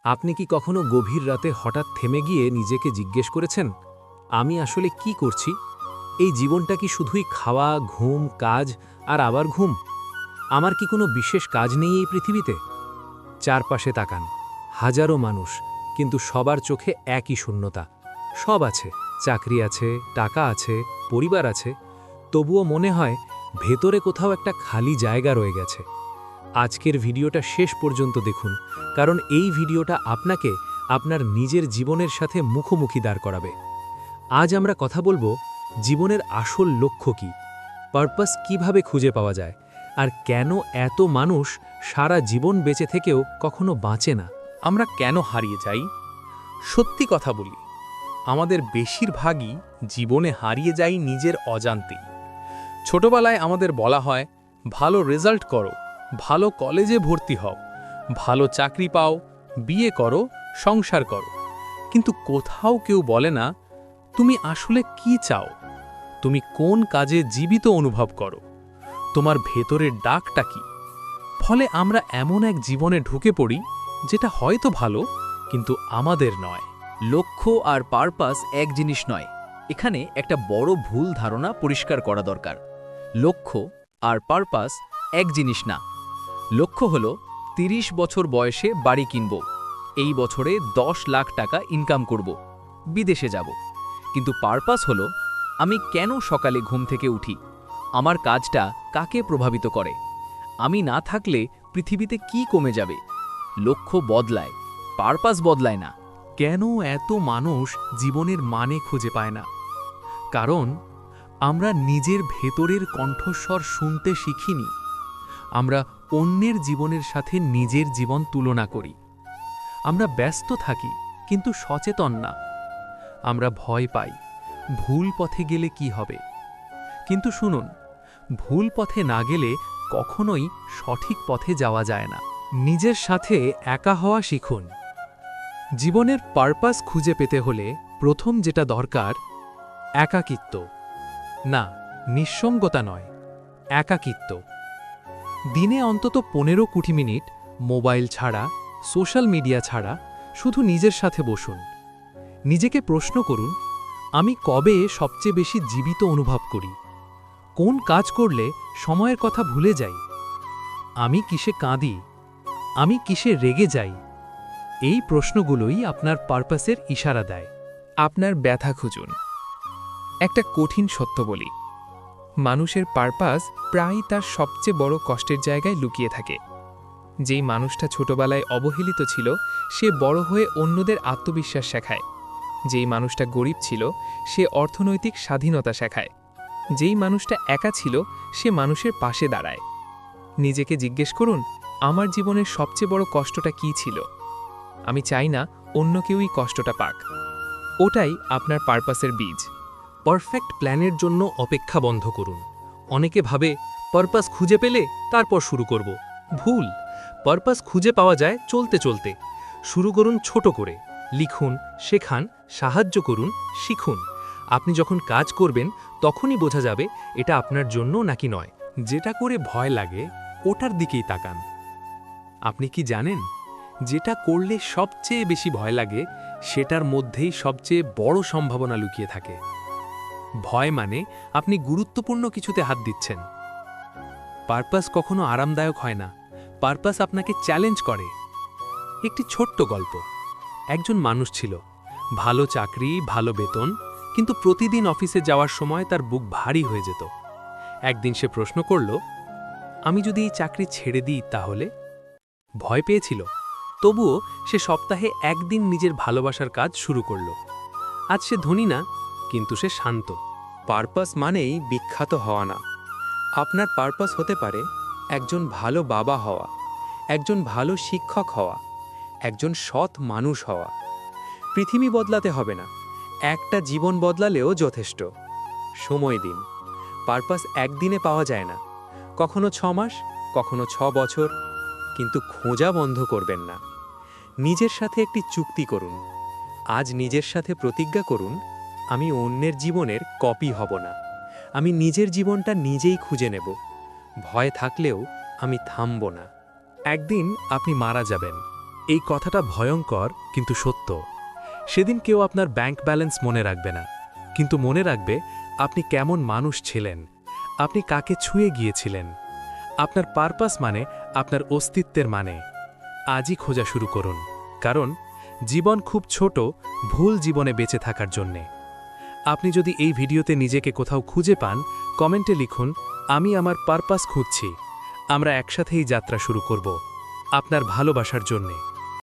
আপনি কি কখনো গভীর রাতে হঠাৎ থেমে গিয়ে নিজেকে জিজ্ঞেস করেছেন, আমি আসলে কি করছি? এই জীবনটা কি শুধুই খাওয়া, ঘুম, কাজ আর আবার ঘুম? আমার কি কোনো বিশেষ কাজ নেই এই পৃথিবীতে? চারপাশে তাকান, হাজারো মানুষ, কিন্তু সবার চোখে একই শূন্যতা। সব আছে, চাকরি আছে, টাকা আছে, পরিবার আছে, তবুও মনে হয় ভেতরে কোথাও একটা খালি জায়গা রয়ে গেছে। আজকের ভিডিওটা শেষ পর্যন্ত দেখুন, কারণ এই ভিডিওটা আপনাকে আপনার নিজের জীবনের সাথে মুখোমুখি দাঁড় করাবে। আজ আমরা কথা বলবো জীবনের আসল লক্ষ্য কী, পারপাস কিভাবে খুঁজে পাওয়া যায়, আর কেন এত মানুষ সারা জীবন বেঁচে থেকেও কখনো বাঁচে না। আমরা কেন হারিয়ে যাই? সত্যি কথা বলি, আমাদের বেশিরভাগই জীবনে হারিয়ে যাই নিজের অজান্তেই। ছোটবেলায় আমাদের বলা হয়, ভালো রেজাল্ট করো, ভালো কলেজে ভর্তি হও, ভালো চাকরি পাও, বিয়ে করো, সংসার করো। কিন্তু কোথাও কেউ বলে না, তুমি আসলে কি চাও? তুমি কোন কাজে জীবিত অনুভব করো? তোমার ভেতরের ডাকটা কি? ফলে আমরা এমন এক জীবনে ঢুকে পড়ি যেটা হয়তো ভালো, কিন্তু আমাদের নয়। লক্ষ্য আর পারপাস এক জিনিস নয়। এখানে একটা বড় ভুল ধারণা পরিষ্কার করা দরকার। লক্ষ্য আর পারপাস এক জিনিস না। লক্ষ্য হলো ৩০ বছর বয়সে বাড়ি কিনব, এই বছরে ১০ লাখ টাকা ইনকাম করব, বিদেশে যাব। কিন্তু পারপাস হলো, আমি কেন সকালে ঘুম থেকে উঠি, আমার কাজটা কাকে প্রভাবিত করে, আমি না থাকলে পৃথিবীতে কি কমে যাবে। লক্ষ্য বদলায়, পারপাস বদলায় না। কেন এত মানুষ জীবনের মানে খুঁজে পায় না? কারণ আমরা নিজের ভেতরের কণ্ঠস্বর শুনতে শিখিনি। আমরা অন্যের জীবনের সাথে নিজের জীবন তুলনা করি। আমরা ব্যস্ত থাকি কিন্তু সচেতন না। আমরা ভয় পাই, ভুল পথে গেলে কি হবে। কিন্তু শুনুন, ভুল পথে না গেলে কখনোই সঠিক পথে যাওয়া যায় না। নিজের সাথে একা হওয়া শিখুন। জীবনের পারপাস খুঁজে পেতে হলে প্রথম যেটা দরকার, একাকিত্ব। না, নিঃসঙ্গতা নয়, একাকিত্ব। দিনে অন্তত ১৫-২০ মিনিট মোবাইল ছাড়া, সোশ্যাল মিডিয়া ছাড়া শুধু নিজের সাথে বসুন। নিজেকে প্রশ্ন করুন, আমি কবে সবচেয়ে বেশি জীবিত অনুভব করি? কোন কাজ করলে সময়ের কথা ভুলে যাই? আমি কিসে কাঁদি? আমি কিসে রেগে যাই? এই প্রশ্নগুলোই আপনার পারপাসের ইশারা দেয়। আপনার ব্যথা খুঁজুন। একটা কঠিন সত্য বলি, মানুষের পারপাস প্রায়ই তার সবচেয়ে বড় কষ্টের জায়গায় লুকিয়ে থাকে। যেই মানুষটা ছোটবেলায় অবহেলিত ছিল, সে বড় হয়ে অন্যদের আত্মবিশ্বাস শেখায়। যেই মানুষটা গরিব ছিল, সে অর্থনৈতিক স্বাধীনতা শেখায়। যেই মানুষটা একা ছিল, সে মানুষের পাশে দাঁড়ায়। নিজেকে জিজ্ঞেস করুন, আমার জীবনের সবচেয়ে বড় কষ্টটা কী ছিল? আমি চাই না অন্য কেউই কষ্টটা পাক। ওটাই আপনার পারপাসের বীজ। পারফেক্ট প্ল্যানের জন্য অপেক্ষা বন্ধ করুন। অনেকে ভাবে পারপাস খুঁজে পেলে তারপর শুরু করব। ভুল। পারপাস খুঁজে পাওয়া যায় চলতে চলতে। শুরু করুন ছোট করে, লিখুন, শেখান, সাহায্য করুন, শিখুন। আপনি যখন কাজ করবেন তখনই বোঝা যাবে এটা আপনার জন্য নাকি নয়। যেটা করে ভয় লাগে ওটার দিকেই তাকান। আপনি কি জানেন, যেটা করলে সবচেয়ে বেশি ভয় লাগে সেটার মধ্যেই সবচেয়ে বড় সম্ভাবনা লুকিয়ে থাকে। ভয় মানে আপনি গুরুত্বপূর্ণ কিছুতে হাত দিচ্ছেন। পারপাস কখনো আরামদায়ক হয় না, পারপাস আপনাকে চ্যালেঞ্জ করে। একটি ছোট্ট গল্প। একজন মানুষ ছিল, ভালো চাকরি, ভালো বেতন, কিন্তু প্রতিদিন অফিসে যাওয়ার সময় তার বুক ভারী হয়ে যেত। একদিন সে প্রশ্ন করল, আমি যদি এই চাকরি ছেড়ে দিই তাহলে? ভয় পেয়েছিল, তবুও সে সপ্তাহে একদিন নিজের ভালোবাসার কাজ শুরু করল। আজ সে ধনী না, কিন্তু সে শান্ত। পারপাস মানেই বিখ্যাত হওয়া না। আপনার পারপাস হতে পারে একজন ভালো বাবা হওয়া, একজন ভালো শিক্ষক হওয়া, একজন সৎ মানুষ হওয়া। পৃথিবী বদলাতে হবে না, একটা জীবন বদলালেও যথেষ্ট। সময় দিন। পারপাস একদিনে পাওয়া যায় না, কখনো ৬ মাস, কখনো ৬ বছর। কিন্তু খোঁজা বন্ধ করবেন না। নিজের সাথে একটি চুক্তি করুন। আজ নিজের সাথে প্রতিজ্ঞা করুন, আমি অন্যের জীবনের কপি হব না। আমি নিজের জীবনটা নিজেই খুঁজে নেব। ভয় থাকলেও আমি থামব না। একদিন আপনি মারা যাবেন, এই কথাটা ভয়ঙ্কর কিন্তু সত্য। সেদিন কেউ আপনার ব্যাংক ব্যালেন্স মনে রাখবে না, কিন্তু মনে রাখবে আপনি কেমন মানুষ ছিলেন, আপনি কাকে ছুঁয়ে গিয়েছিলেন। আপনার পারপাস মানে আপনার অস্তিত্বের মানে। আজই খোঁজা শুরু করুন, কারণ জীবন খুব ছোট ভুল জীবনে বেঁচে থাকার জন্যে। আপনি যদি এই ভিডিওতে নিজেকে কোথাও খুঁজে পান, কমেন্টে লিখুন, আমি আমার পারপাস খুঁজছি। আমরা একসাথেই যাত্রা শুরু করব আপনার ভালোবাসার জন্যে।